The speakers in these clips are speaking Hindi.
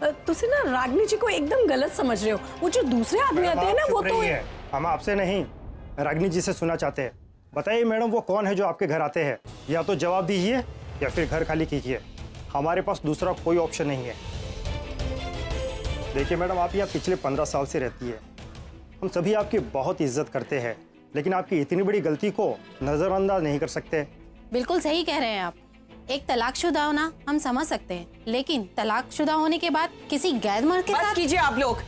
तुसी ना रागनी जी को एकदम गलत समझ रहे हो। वो जो दूसरे आदमी आते हैं ना वो तो हम आपसे नहीं रागनी जी से सुनना चाहते हैं। बताइए मैडम वो कौन है जो आपके घर आते हैं? या तो जवाब दीजिए या फिर घर खाली कीजिए। हमारे पास दूसरा कोई ऑप्शन नहीं है। देखिए मैडम आप यहाँ पिछले 15 साल से रहती है। हम सभी आपकी बहुत इज्जत करते हैं, लेकिन आपकी इतनी बड़ी गलती को नजरअंदाज नहीं कर सकते। बिल्कुल सही कह रहे हैं आप। एक तलाकशुदा होना हम समझ सकते हैं, लेकिन तलाकशुदा होने के बाद किसी गैर मर्द के साथ। बस कीजिए आप लोग,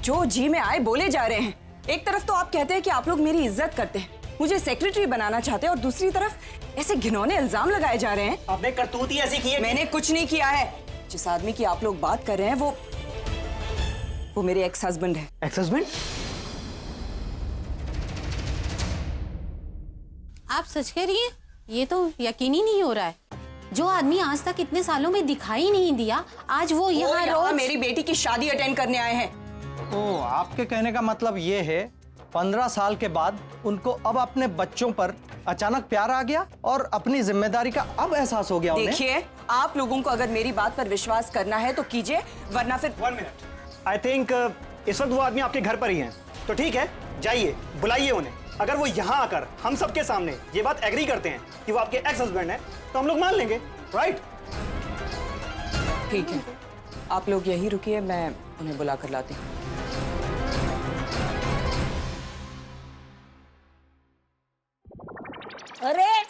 जो जी में आए बोले जा रहे हैं। एक तरफ तो आप कहते हैं कि आप लोग मेरी इज्जत करते हैं, मुझे सेक्रेटरी बनाना चाहते हैं, और दूसरी तरफ ऐसे घिनौने इल्जाम लगाए जा रहे हैं। आपने करतूत ही ऐसी की है। मैंने कुछ नहीं किया है। जिस आदमी की आप लोग बात कर रहे हैं वो मेरे एक्स हस्बैंड है। Ex husband? आप सच कह रही हैं? ये तो यकीन ही नहीं हो रहा है। जो आदमी आज तक इतने सालों में दिखाई नहीं दिया, आज वो यहाँ रोज मेरी बेटी की शादी अटेंड करने आए हैं। तो आपके कहने का मतलब ये है 15 साल के बाद उनको अब अपने बच्चों पर अचानक प्यार आ गया और अपनी जिम्मेदारी का अब एहसास हो गया उन्हें। देखिए आप लोगों को अगर मेरी बात पर विश्वास करना है तो कीजिए, वरना फिर 1 मिनट। आई थिंक इस वक्त वो आदमी आपके घर पर ही हैं। तो ठीक है, जाइए बुलाइए उन्हें। अगर वो यहाँ आकर हम सबके सामने ये बात एग्री करते हैं कि वो आपके एक्स हस्बैंड हैं, तो हम लोग मान लेंगे, राइट? ठीक है, आप लोग यही रुकिए, मैं उन्हें बुला कर लाती हूँ। अरे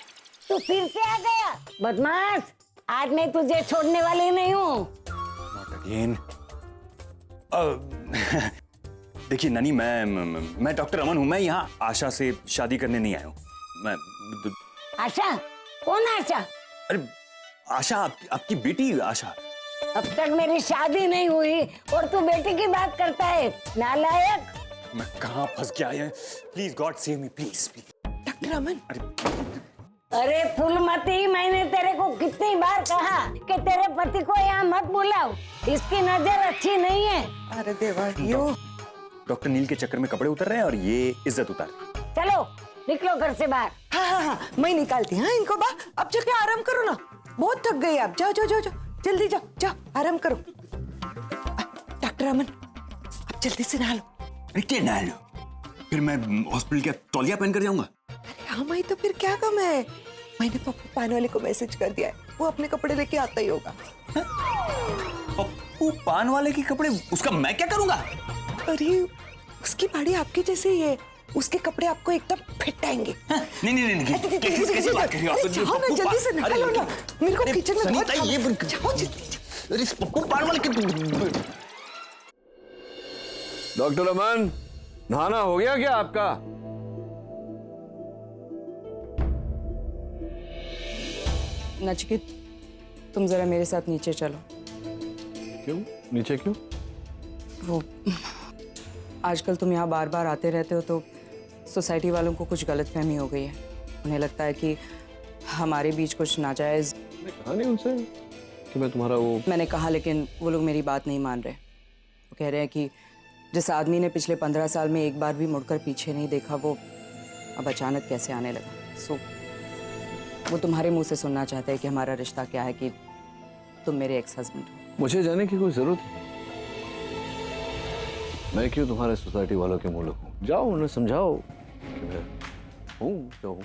तू फिर से आ गया बदमाश, आज मैं तुझे छोड़ने वाली नहीं हूँ। देखिए ननी, मैं डॉक्टर अमन हूँ। मैं यहाँ आशा से शादी करने नहीं आया हूँ। मैं आशा? कौन आशा? अरे आशा आपकी बेटी आशा। अब तक मेरी शादी नहीं हुई और तू बेटी की बात करता है, नालायक। मैं कहाँ फंस गया है? Please god save me, please please. Doctor Aman, अरे फूलमती, मैंने तेरे को कितनी बार कहा कि तेरे पति को यहाँ मत बुलाओ, इसकी नजर अच्छी नहीं है। अरे देवा, यो डॉक्टर नील के चक्कर में कपड़े उतर रहे हैं और ये इज्जत उतार। चलो निकलो घर से बाहर। हाँ, मैं निकालती हूँ इनको बाहर। अब जाके आराम करो ना, बहुत थक गई आप। जाओ जाओ जाओ जाओ, जल्दी जाओ जाओ, आराम करो। डॉक्टर अमन, अब जल्दी से नहा लो। अरे क्या नहा लो? फिर मैं हॉस्पिटल का तौलिया पहन कर जाऊंगा? हाँ माई, तो फिर क्या कम है? मैंने पप्पू पान वाले को मैसेज कर दिया है, वो अपने कपड़े लेके आता ही होगा। पप्पू पान वाले के कपड़े? उसका मैं क्या करूंगा? अरे उसकी बाड़ी आपकी जैसी ही है, उसके कपड़े आपको एकदम फिट आएंगे। नहीं कैसी बात कर रही हो आप? जाओ ना, जल्दी से निकलो ना, मेरे को किचन में बहुत ये जाओ जल्दी। अरे पप्पू पान वाले के। डॉक्टर अमन, नहाना हो गया क्या आपका? नचिकेत, तुम जरा मेरे साथ नीचे चलो। क्यों नीचे क्यों? वो आजकल तुम यहाँ बार बार आते रहते हो तो सोसाइटी वालों को कुछ गलतफहमी हो गई है। उन्हें लगता है कि हमारे बीच कुछ नाजायज। मैंने कहा नहीं उनसे कि मैं तुम्हारा वो। मैंने कहा, लेकिन वो लोग मेरी बात नहीं मान रहे। वो कह रहे हैं कि जिस आदमी ने पिछले 15 साल में एक बार भी मुड़कर पीछे नहीं देखा, वो अब अचानक कैसे आने लगा। सो वो तुम्हारे मुंह से सुनना चाहते हैं कि हमारा रिश्ता क्या है, कि तुम मेरे एक्स हस्बैंड हो। मुझे जाने की कोई जरूरत नहीं। मैं क्यों तुम्हारे सोसाइटी वालों के मुंह लगूं? जाओ उन्हें समझाओ कि मैं हूँ जो हूँ।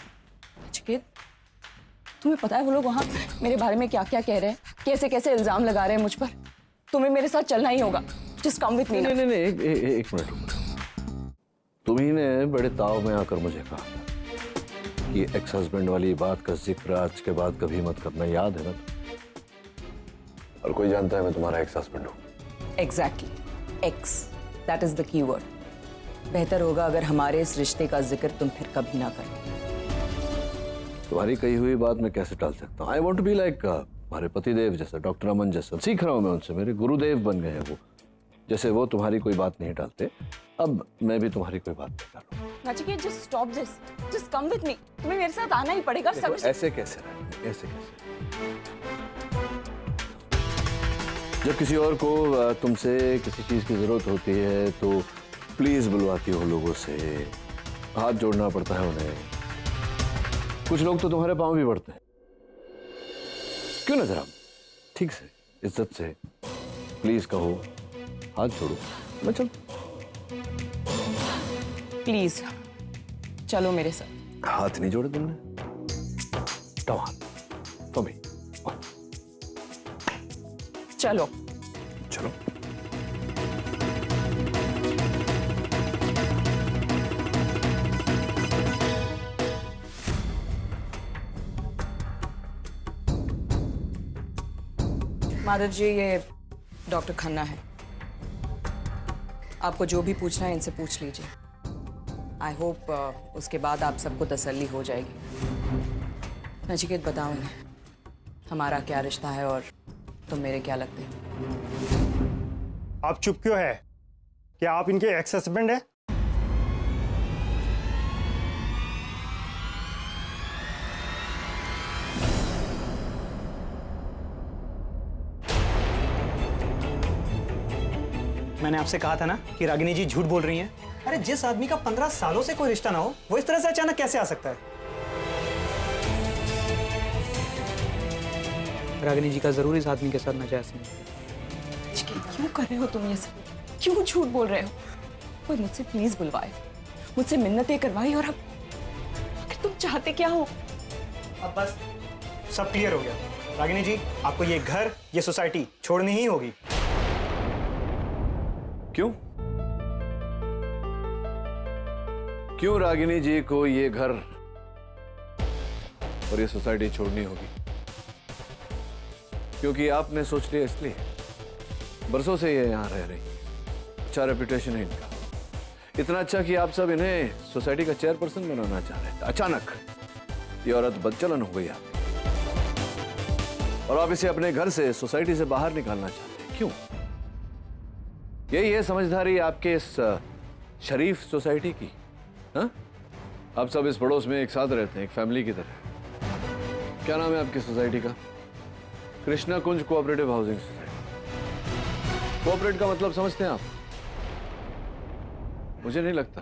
नचिकेत, तुम्हें पता है वो लोग वहाँ मेरे बारे में क्या क्या कह रहे हैं, कैसे कैसे इल्जाम लगा रहे हैं मुझ पर। तुम्हें मेरे साथ चलना ही होगा। जस्ट कम विद मी। नहीं एक मिनट। तुम्ही ने बड़े ताव में आकर मुझे कहा था कि एक्स हस्बैंड वाली बात का जिक्र आज के बाद कभी मत करना, याद है ना? और कोई जानता है मैं तुम्हारा एक्स हस्बैंड हूँ। Exactly, x, that is the key word. बेहतर होगा अगर हमारे इस रिश्ते का जिक्र तुम फिर कभी ना करो। तुम्हारी कही हुई बात मैं कैसे टाल सकता हूँ? I want to be like हमारे पतिदेव जैसा, डॉक्टर अमन जैसा। सीख रहा हूँ मैं उनसे, मेरे गुरुदेव बन गए हैं वो। जैसे वो तुम्हारी कोई बात नहीं टालते, अब मैं भी तुम्हारी कोई बात नहीं टालूं। Nachiket, just stop this, just come with me. तुम्हें मेरे साथ आना ही पड़ेगा। समझ? ऐसे कैसे रहेंगे? ऐसे कैसे? जब किसी और को तुमसे किसी चीज की जरूरत होती है तो प्लीज बुलवाती हो लोगों से, हाथ जोड़ना पड़ता है उन्हें। कुछ लोग तो तुम्हारे पांव भी पड़ते हैं। क्यों ना जरा ठीक से, इज्जत से प्लीज कहो, हाथ छोड़ो, मैं चल। प्लीज चलो मेरे साथ। हाथ नहीं जोड़े तुमने? Come on, for me. चलो। चलो। माधव जी, ये डॉक्टर खन्ना है। आपको जो भी पूछना है इनसे पूछ लीजिए। आई होप उसके बाद आप सबको तसल्ली हो जाएगी। नचिकेत, बताओ इन्हें हमारा क्या रिश्ता है और तुम मेरे क्या लगते हैं। आप चुप क्यों है? क्या आप इनके एक्स हस्बैंड है? मैंने आपसे कहा था ना कि रागिनी जी झूठ बोल रही हैं। अरे जिस आदमी का 15 सालों से कोई रिश्ता ना हो, वो इस तरह से अचानक कैसे आ सकता है? रागिनी जी का जरूर इस आदमी के साथ नाजायज संबंध। नचिकेत, क्यों कर रहे हो तुम ये सब? क्यों झूठ बोल रहे हो? कोई मुझसे प्लीज बुलवाए, मुझसे मिन्नतें करवाई, और अब आखिर तुम चाहते क्या हो? अब बस सब क्लियर हो गया। रागिनी जी, आपको ये घर, ये सोसाइटी छोड़नी ही होगी। क्यों? क्यों रागिनी जी को ये घर और ये सोसाइटी छोड़नी होगी? क्योंकि आपने सोच लिया इसलिए? बरसों से ये यहां रह रही, अच्छा रेपुटेशन है इनका, इतना अच्छा कि आप सब इन्हें सोसाइटी का चेयरपर्सन बनाना चाह रहे हैं। अचानक ये औरत बदचलन हो गई आपकी, और आप इसे अपने घर से, सोसाइटी से बाहर निकालना चाहते हैं। क्यों? यही है समझदारी आपके इस शरीफ सोसाइटी की? हाँ? आप सब इस पड़ोस में एक साथ रहते हैं, एक फैमिली की तरह। क्या नाम है आपकी सोसाइटी का? कृष्णा कुंज कोऑपरेटिव हाउसिंग सोसाइटी। कोऑपरेट का मतलब समझते हैं आप? मुझे नहीं लगता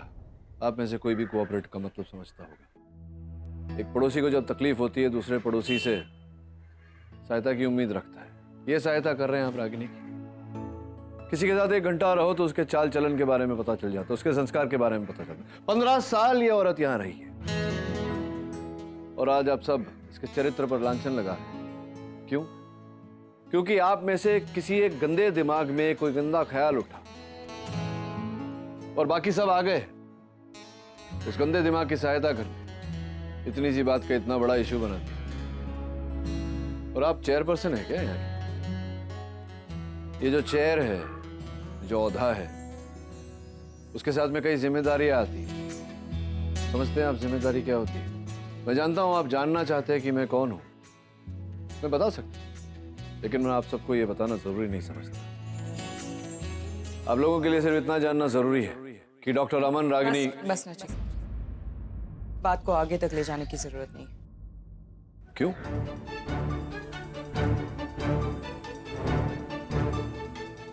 आप में से कोई भी कोऑपरेट का मतलब समझता होगा। एक पड़ोसी को जब तकलीफ होती है, दूसरे पड़ोसी से सहायता की उम्मीद रखता है। ये सहायता कर रहे हैं आप रागिनी की। किसी के साथ 1 घंटा रहो तो उसके चाल चलन के बारे में पता चल जाता है, उसके संस्कार के बारे में पता चलता है। 15 साल ये औरत यहां रही है, और आज आप सब इसके चरित्र पर लांछन लगा रहे हैं। क्यों? क्योंकि आप में से किसी एक गंदे दिमाग में कोई गंदा ख्याल उठा, और बाकी सब आ गए उस गंदे दिमाग की सहायता करके इतनी सी बात का इतना बड़ा इशू बना दिया। और आप चेयरपर्सन है क्या यार? ये जो चेयर है, जो औधा है, उसके साथ में कई जिम्मेदारियां आती हैं। समझते हैं आप जिम्मेदारी क्या होती है? मैं जानता हूं आप जानना चाहते हैं कि मैं कौन हूं। मैं बता सकता हूं, लेकिन मैं आप सबको ये बताना जरूरी नहीं समझता। आप लोगों के लिए सिर्फ इतना जानना जरूरी है कि डॉक्टर अमन रागिनी। बस नचिकेत, बात को आगे तक ले जाने की जरूरत नहीं। क्यों?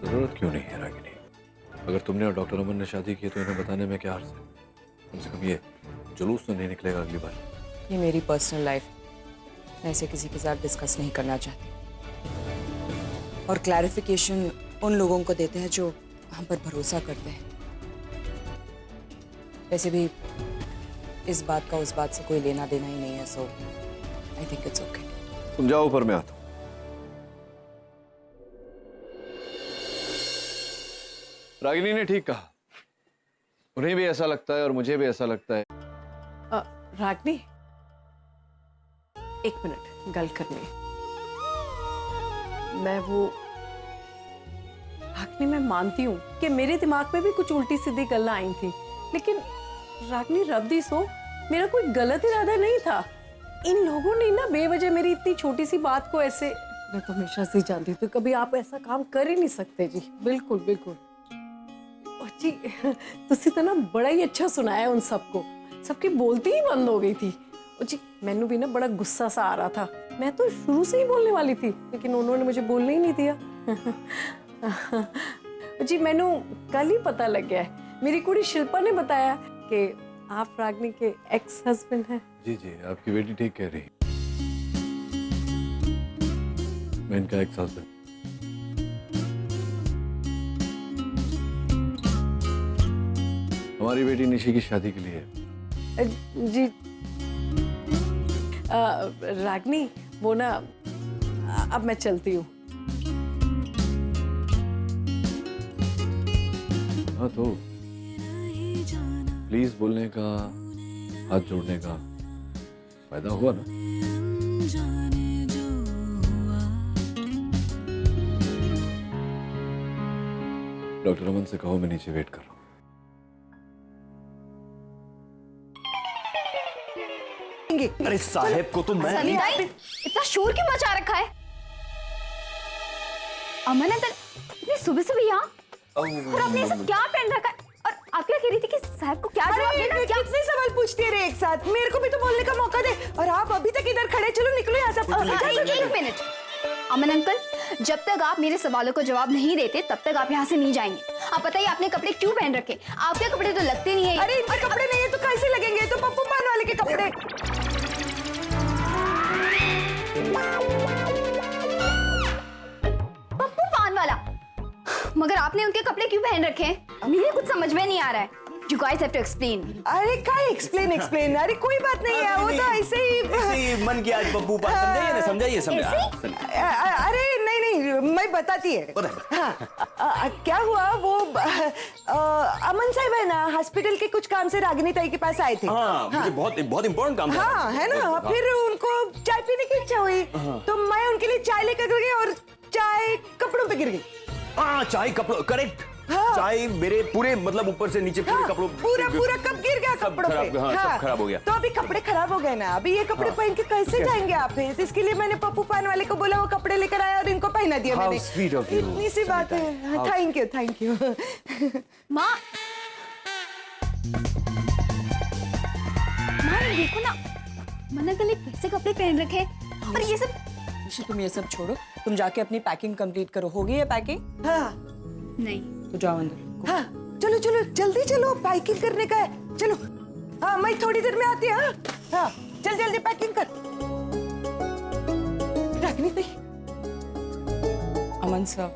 जरूरत क्यों नहीं है रागिनी? अगर तुमने और डॉक्टर अमन ने शादी की तो इन्हें बताने में क्या हर्ज है? कम से कम ये जुलूस तो नहीं निकलेगा अगली बार। ये मेरी पर्सनल लाइफ, मैं इसे किसी के साथ डिस्कस नहीं करना चाहती। और क्लैरिफिकेशन उन लोगों को देते हैं जो हम पर भरोसा करते हैं। वैसे भी इस बात का उस बात से कोई लेना देना ही नहीं है, सो आई थिंक इट्स ओके। तुम जाओ, ऊपर मैं आता हूं। रागिनी ने ठीक कहा, उन्हें भी ऐसा लगता है और मुझे भी ऐसा लगता है। रागिनी, 1 मिनट गल करनी। रागिनी, मैं मानती हूँ कि मेरे दिमाग में भी कुछ उल्टी सीधी गल्ला आई थी, लेकिन रागिनी रब दी सो, मेरा कोई गलत इरादा नहीं था। इन लोगों ने ना बेवजह मेरी इतनी छोटी सी बात को ऐसे, मैं तो हमेशा से जानती थी कभी आप ऐसा काम कर ही नहीं सकते जी। बिल्कुल बिल्कुल। और जी तुसी तो ना बड़ा ही अच्छा सुनाया उन सबको, सबकी बोलती ही बंद हो गई थी। और जी मैनू भी ना बड़ा गुस्सा सा आ रहा था, मैं तो शुरू से ही बोलने वाली थी, लेकिन उन्होंने मुझे बोलने ही नहीं दिया। जी मैनू कल ही पता लग गया है, मेरी कुड़ी शिल्पा ने बताया कि आप रागिनी के एक्स हस्बैंड हैं। जी जी, आपकी बेटी ठीक कह रही है, मैं इनका एक्स हस्बैंड। हमारी बेटी निशी की शादी के लिए। जी रागनी, वो ना अब मैं चलती हूँ। हाँ तो प्लीज बोलने का, हाथ जोड़ने का फायदा हुआ ना। डॉक्टर अमन से कहो मैं नीचे वेट कर रहा हूँ। अरे साहब को तो मैं सनी भाई, इतना शोर क्यों मचा रखा है? अमन अंकल, इतनी सुबह सुबह यहाँ, और आपने ये सब क्या पहन रखा है? और आप क्या कह रही थी कि साहब को क्या जवाब देना? क्या कितने सवाल पूछती है रे एक साथ? मेरे को भी तो बोलने का मौका दे। और आप अभी तक इधर खड़े, चलो निकलो यहाँ से। एक मिनट अमन अंकल, जब तक आप मेरे सवालों को जवाब नहीं देते तब तक आप यहाँ से नहीं जाएंगे। आप बताइए आपने कपड़े क्यों पहन रखे? आपके कपड़े तो लगते नहीं है। अरे इनके कपड़े नहीं है तो कैसे लगेंगे? तो पप्पू पान वाले के कपड़े। पप्पू पान वाला? मगर आपने उनके कपड़े क्यों पहन रखे हैं? मुझे कुछ समझ में नहीं आ रहा है। You guys have to explain. अरे क्या एक्सप्लेन? अरे कोई बात नहीं है, वो तो ऐसे ही मन की आज बब्बू बात समझाइए ना, समझाइए। अरे नहीं, मैं बताती है। हाँ, क्या हुआ, वो अमन साहब है ना, हॉस्पिटल के कुछ काम से रागिनी ताई के पास आए थे। हाँ, मुझे बहुत इम्पोर्टेंट काम था। हाँ है ना, फिर उनको चाय पीने की इच्छा हुई तो मैं उनके लिए चाय लेकर गई और चाय कपड़ों पे गिर गई। हाँ, चाय कपड़ों, करेक्ट। हाँ। चाय मेरे पूरे मतलब ऊपर से नीचे पूरे कपड़ों, पूरा कप गिर गया कपड़ों पे। हाँ, सब खराब हो गया। तो अभी कपड़े खराब हो गए ना, अभी ये कपड़े पहन के कैसे जाएंगे आप? इसके लिए मैंने पप्पू पान वाले को बोला, वो कपड़े लेकर आया और इनको पहना दिया मैंने। sweet of you, इतनी सी बात है। Thank you. माँ देखो ना, मना गले कैसे कपड़े पहन रखे हैं। और ये सब निशी, तुम ये सब छोड़ो, तुम जाके अपनी पैकिंग कंप्लीट करो। हो गई है पैकिंग? हाँ नहीं तो जाओ अंदर। हाँ, चलो जल्दी चलो, पैकिंग करने का है। चलो, हाँ मैं थोड़ी देर में आती हूँ। हाँ जल्दी पैकिंग कर। रागिनी भाई, अमन सर,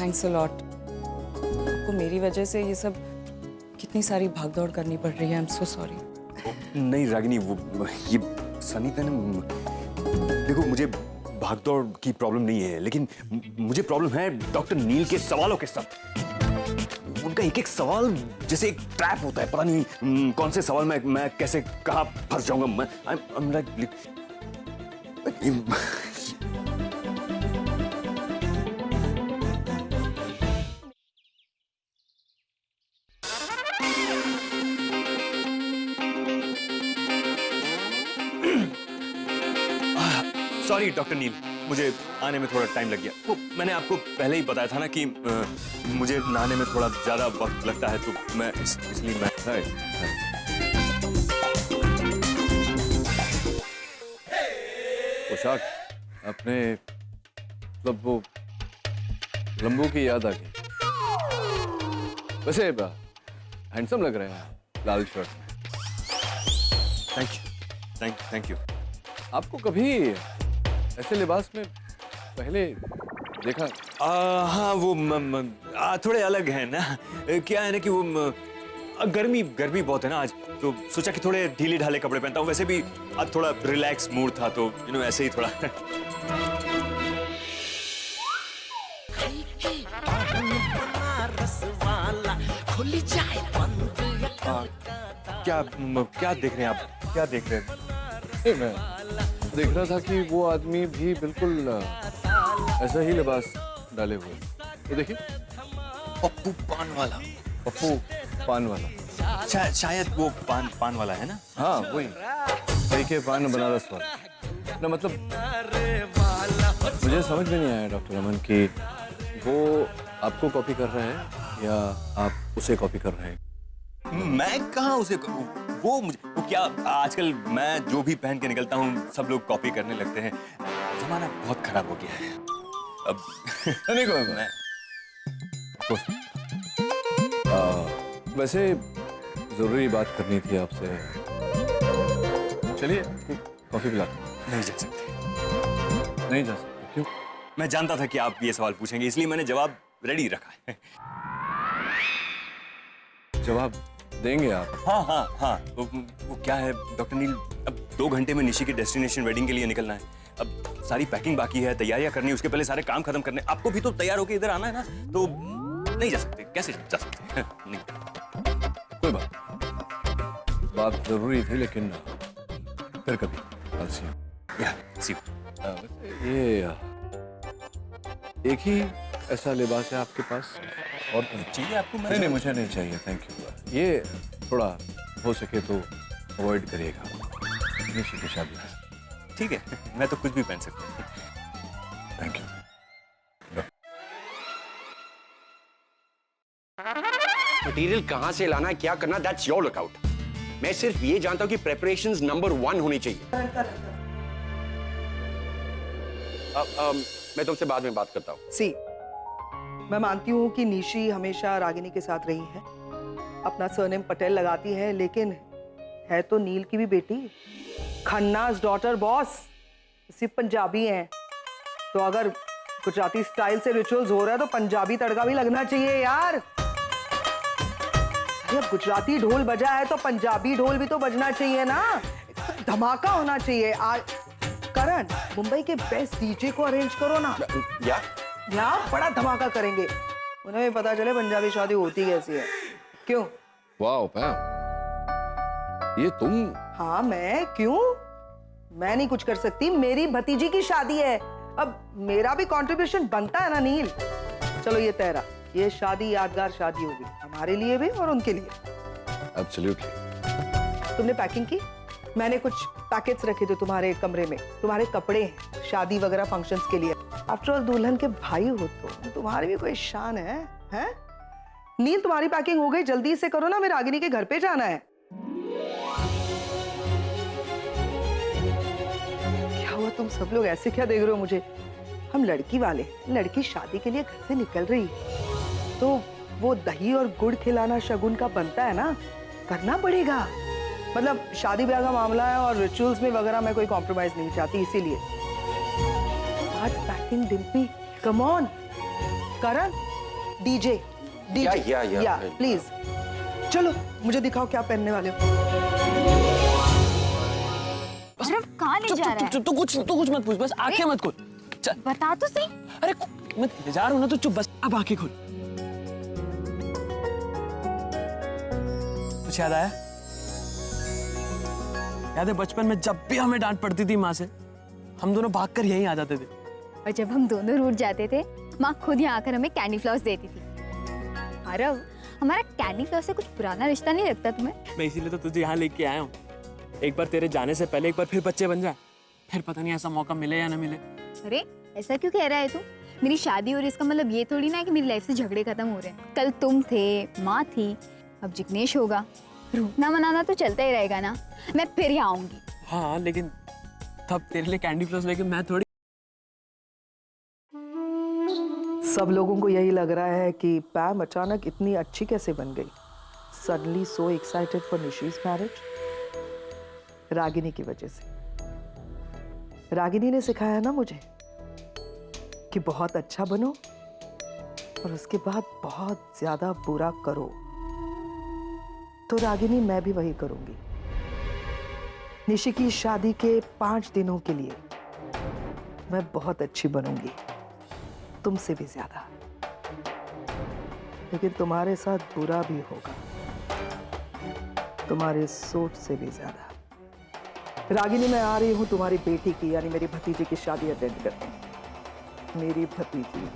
थैंक्स अ लॉट। आपको मेरी वजह से ये सब कितनी सारी भागदौड़ करनी पड़ रही है। I am so sorry. नहीं रागिनी, वो ये सनी ने, देखो मुझे भागदौड़ की प्रॉब्लम नहीं है, लेकिन मुझे प्रॉब्लम है डॉक्टर नील के सवालों के साथ। उनका एक सवाल जैसे एक ट्रैप होता है, पता नहीं कौन से सवाल मैं कैसे कहाँ फंस जाऊंगा। मैं I'm like, सॉरी डॉक्टर नील, मुझे आने में थोड़ा टाइम लग गया। वो मैंने आपको पहले ही बताया था ना कि मुझे नहाने में थोड़ा ज्यादा वक्त लगता है, तो मैं इसलिए मैं पोशाक अपने मतलब वो लंबू की याद आ गई। वैसे हैंडसम लग रहे हैं लाल शर्ट में। Thank you. आपको कभी ऐसे लिबास में पहले देखा? हाँ, वो थोड़े अलग है ना। क्या है ना कि वो गर्मी बहुत है ना आज, तो सोचा कि थोड़े ढीले ढाले कपड़े पहनता हूँ। वैसे भी आज थोड़ा रिलैक्स मूड था, तो ऐसे ही थोड़ा क्या देख रहे हैं आप? क्या देख रहे हैं? मैं देख रहा था कि वो आदमी भी बिल्कुल ऐसा ही लिबास डाले हुए। तो देखिए, पप्पू पान वाला। पप्पू पान वाला, शायद वो पान वाला है ना? हाँ वही, सही के पान बनारस वाला ना। मतलब मुझे समझ में नहीं आया डॉक्टर अमन कि वो आपको कॉपी कर रहे हैं या आप उसे कॉपी कर रहे हैं। मैं कहाँ उसे, वो क्या, आजकल मैं जो भी पहन के निकलता हूँ सब लोग कॉपी करने लगते हैं। जमाना बहुत खराब हो गया है अब। नहीं कोई मैं वैसे जरूरी बात करनी थी आपसे। चलिए कॉफी पिला। नहीं जा सकते। नहीं जा सकते? क्यों? मैं जानता था कि आप ये सवाल पूछेंगे, इसलिए मैंने जवाब रेडी रखा है। जवाब देंगे आप? हाँ हाँ हाँ, वो क्या है डॉक्टर नील, अब 2 घंटे में निशी की डेस्टिनेशन वेडिंग के लिए निकलना है। अब सारी पैकिंग बाकी है, तैयारियां करनी है, उसके पहले सारे काम खत्म करने। आपको भी तो तैयार होकर इधर आना है ना, तो नहीं जा सकते। कैसे जा सकते? नहीं। कोई बात जरूरी थी, लेकिन फिर कभी। ये एक ही ऐसा लिबास है आपके पास और तो नहीं चाहिए आपको? नहीं, मुझे नहीं चाहिए, थैंक यू। ये थोड़ा हो सके तो अवॉइड करिएगा निशी की शादी में। ठीक है, मैं तो कुछ भी पहन सकता हूँ। Thank you. मटेरियल कहाँ से लाना, क्या करना, दैट्स योर लुकआउट। मैं सिर्फ ये जानता हूँ कि प्रेपरेशंस नंबर 1 होनी चाहिए। मैं तुमसे बाद में बात करता हूँ। सी, मैं मानती हूँ कि निशी हमेशा रागिनी के साथ रही है, अपना सरनेम पटेल लगाती है, लेकिन है तो नील की भी बेटी, खन्ना's डॉटर बॉस। सिर्फ पंजाबी हैं, तो अगर गुजराती स्टाइल से रिचुअल्स हो रहा है तो पंजाबी तड़का भी लगना चाहिए यार। जब गुजराती ढोल बजा है तो पंजाबी ढोल भी तो बजना चाहिए ना, धमाका होना चाहिए। करण, मुंबई के बेस्ट डीजे को अरेंज करो ना, या बड़ा धमाका करेंगे, उन्हें भी पता चले पंजाबी शादी होती कैसी है। क्यों? वाओ पैम, ये तुम? हाँ, मैं क्यों? मैं नहीं कुछ कर सकती, मेरी भतीजी की शादी है, अब मेरा भी कंट्रीब्यूशन बनता है ना नील। चलो ये तय रहा, ये शादी यादगार शादी होगी, हमारे लिए भी और उनके लिए। एब्सोल्युटली। तुमने पैकिंग की? मैंने कुछ पैकेट्स रखे थे तुम्हारे कमरे में, तुम्हारे कपड़े हैं शादी वगैरह फंक्शंस के लिए। आफ्टर ऑल दुल्हन के भाई हो तो तुम्हारी भी कोई शान है, हैं? नील, तुम्हारी पैकिंग हो गई, जल्दी से करो ना, मेरे रागिनी के घर पे जाना है। क्या हुआ, तुम सब लोग ऐसे क्या देख रहे हो मुझे? हम लड़की वाले, लड़की शादी के लिए घर से निकल रही है तो वो दही और गुड़ खिलाना शगुन का बनता है ना, करना पड़ेगा। मतलब शादी ब्याह का मामला है और रिचुअल्स में वगैरह मैं कोई कॉम्प्रोमाइज नहीं चाहती, इसीलिए। Packing Dimpy, come on. Karan, DJ या प्लीज चलो, मुझे दिखाओ क्या पहनने वाले हो। कहाँ ले जा रहा है? तू कुछ मत पूछ, बस आंखें मत खोल। चल बता तो सही। अरे मैं जा रहा हूँ ना, तो चुप, बस अब आंखें खोल। कुछ याद आया? याद है बचपन में जब भी हमें डांट पड़ती थी माँ से, हम दोनों भागकर यहीं आ जाते थे। और जब हम दोनों रूठ जाते थे, माँ खुद यहाँ आकर हमें कैंडी फ्लावर्स देती थी। आरव, हमारा कैंडी फ्लावर से कुछ पुराना रिश्ता नहीं लगता तुम्हें? मैं इसीलिए तो तुझे यहाँ लेके आया हूँ। एक बार तेरे जाने से पहले एक बार फिर बच्चे बन जाए, फिर पता नहीं ऐसा मौका मिले या ना मिले। अरे ऐसा क्यों कह रहा है तू? मेरी शादी हो रही, इसका मतलब ये थोड़ी ना है कि मेरी लाइफ से झगड़े खत्म हो रहे हैं। कल तुम थे, माँ थी, अब जिग्नेश होगा, रूठना मनाना तो चलता ही रहेगा ना। मैं फिर यहाँ आऊंगी। हाँ, लेकिन तब तेरे लिए कैंडी फ्लावर्स लेके मैं थोड़ी। सब लोगों को यही लग रहा है कि पैम अचानक इतनी अच्छी कैसे बन गई। Suddenly so excited for Nishi's marriage. Ragini की वजह से। रागिनी ने सिखाया ना मुझे कि बहुत अच्छा बनो और उसके बाद बहुत ज्यादा बुरा करो, तो रागिनी मैं भी वही करूंगी। निशी की शादी के 5 दिनों के लिए मैं बहुत अच्छी बनूंगी, तुमसे भी ज्यादा। लेकिन तुम्हारे साथ बुरा भी होगा, तुम्हारे सोच से भी ज्यादा। रागिनी, मैं आ रही हूं तुम्हारी बेटी की यानी मेरी भतीजी की शादी अटेंड करने। मेरी भतीजी